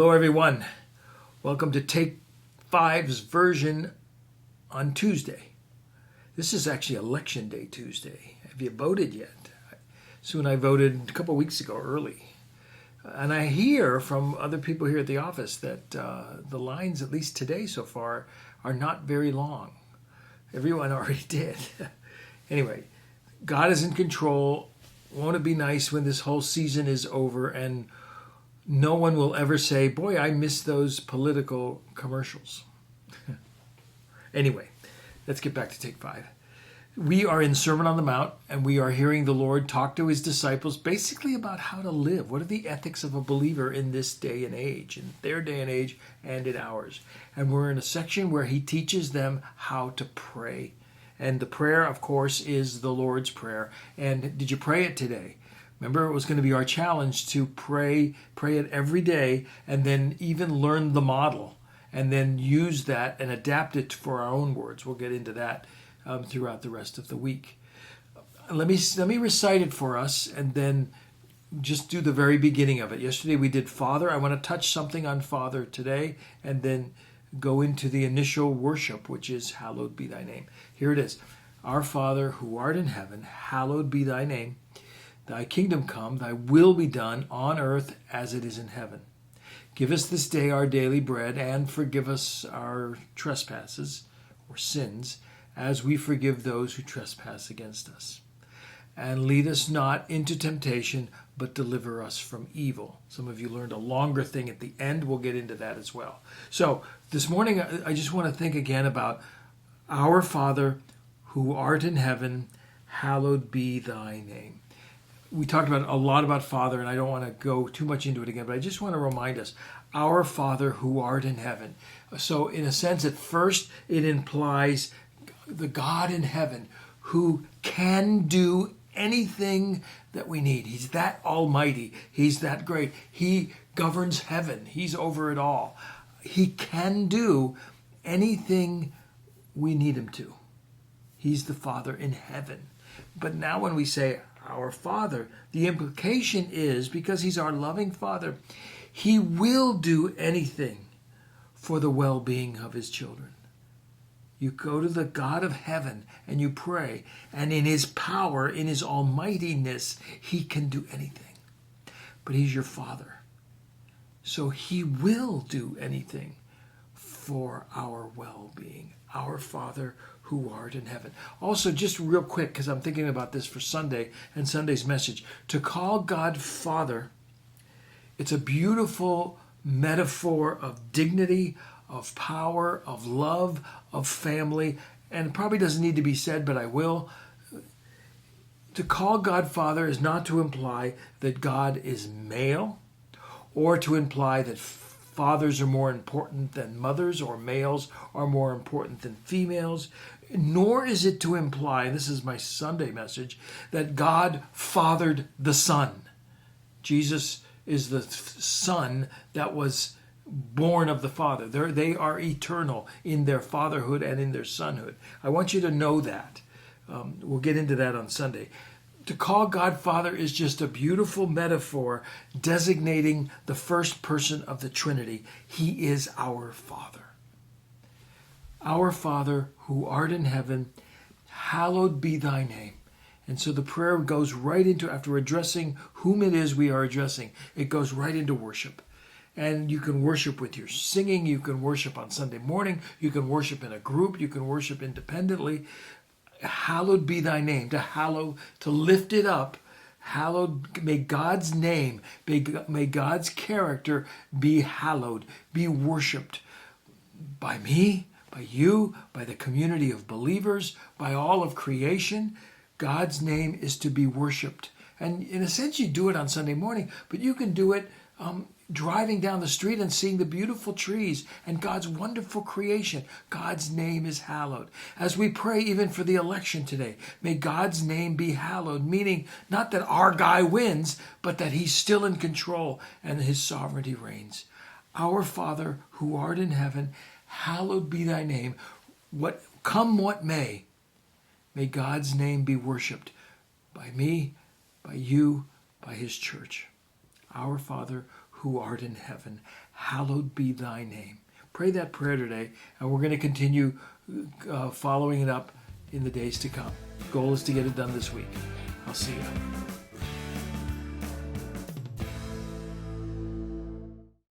Hello, everyone. Welcome to Take Five's version on Tuesday. This is actually Election Day Tuesday. Have you voted yet? Soon I voted a couple weeks ago early. And I hear from other people here at the office that the lines, at least today so far, are not very long. Everyone already did. Anyway, God is in control. Won't it be nice when this whole season is over and no one will ever say, boy, I miss those political commercials. Anyway, let's get back to Take Five. We are in Sermon on the Mount, and we are hearing the Lord talk to his disciples basically about how to live. What are the ethics of a believer in this day and age, in their day and age and in ours? And we're in a section where he teaches them how to pray. And the prayer, of course, is the Lord's Prayer. And did you pray it today? Remember, it was going to be our challenge to pray it every day, and then even learn the model, and then use that and adapt it for our own words. We'll get into that throughout the rest of the week. Let me recite it for us, and then just do the very beginning of it. Yesterday we did Father. I want to touch something on Father today, and then go into the initial worship, which is Hallowed be thy name. Here it is. Our Father, who art in heaven, hallowed be thy name. Thy kingdom come, thy will be done on earth as it is in heaven. Give us this day our daily bread, and forgive us our trespasses or sins, as we forgive those who trespass against us. And lead us not into temptation, but deliver us from evil. Some of you learned a longer thing at the end. We'll get into that as well. So this morning, I just want to think again about our Father who art in heaven, hallowed be thy name. We talked about a lot about Father, and I don't want to go too much into it again, but I just want to remind us, our Father who art in heaven. So in a sense, at first, it implies the God in heaven who can do anything that we need. He's that almighty. He's that great. He governs heaven. He's over it all. He can do anything we need him to. He's the Father in heaven. But now when we say our Father, the implication is, because he's our loving Father, he will do anything for the well-being of his children. You go to the God of heaven and you pray, and in his power, in his almightiness, he can do anything. But he's your Father. So he will do anything for our well-being. Our Father who art in heaven. Also, just real quick, because I'm thinking about this for Sunday and Sunday's message, to call God Father, it's a beautiful metaphor of dignity, of power, of love, of family, and it probably doesn't need to be said, but I will. To call God Father is not to imply that God is male, or to imply that fathers are more important than mothers, or males are more important than females, nor is it to imply, and this is my Sunday message, that God fathered the Son. Jesus is the Son that was born of the Father. They are eternal in their fatherhood and in their sonhood. I want you to know that. We'll get into that on Sunday. To call God Father is just a beautiful metaphor designating the first person of the Trinity. He is our Father. Our Father who art in heaven, hallowed be thy name. And so the prayer goes right into, after addressing whom it is we are addressing, it goes right into worship. And you can worship with your singing, you can worship on Sunday morning, you can worship in a group, you can worship independently. Hallowed be thy name, to hallow, to lift it up. Hallowed, may God's name, may God's character be hallowed, be worshiped by me, by you, by the community of believers, by all of creation. God's name is to be worshiped. And in a sense, you do it on Sunday morning, but you can do it driving down the street and seeing the beautiful trees and God's wonderful creation. God's name is hallowed. As we pray even for the election today, may God's name be hallowed, meaning not that our guy wins, but that he's still in control and his sovereignty reigns. Our Father who art in heaven, hallowed be thy name. Come what may God's name be worshiped by me, by you, by his church. Our Father who art in heaven, hallowed be thy name. Pray that prayer today, and we're going to continue following it up in the days to come. Goal is to get it done this week. I'll see you.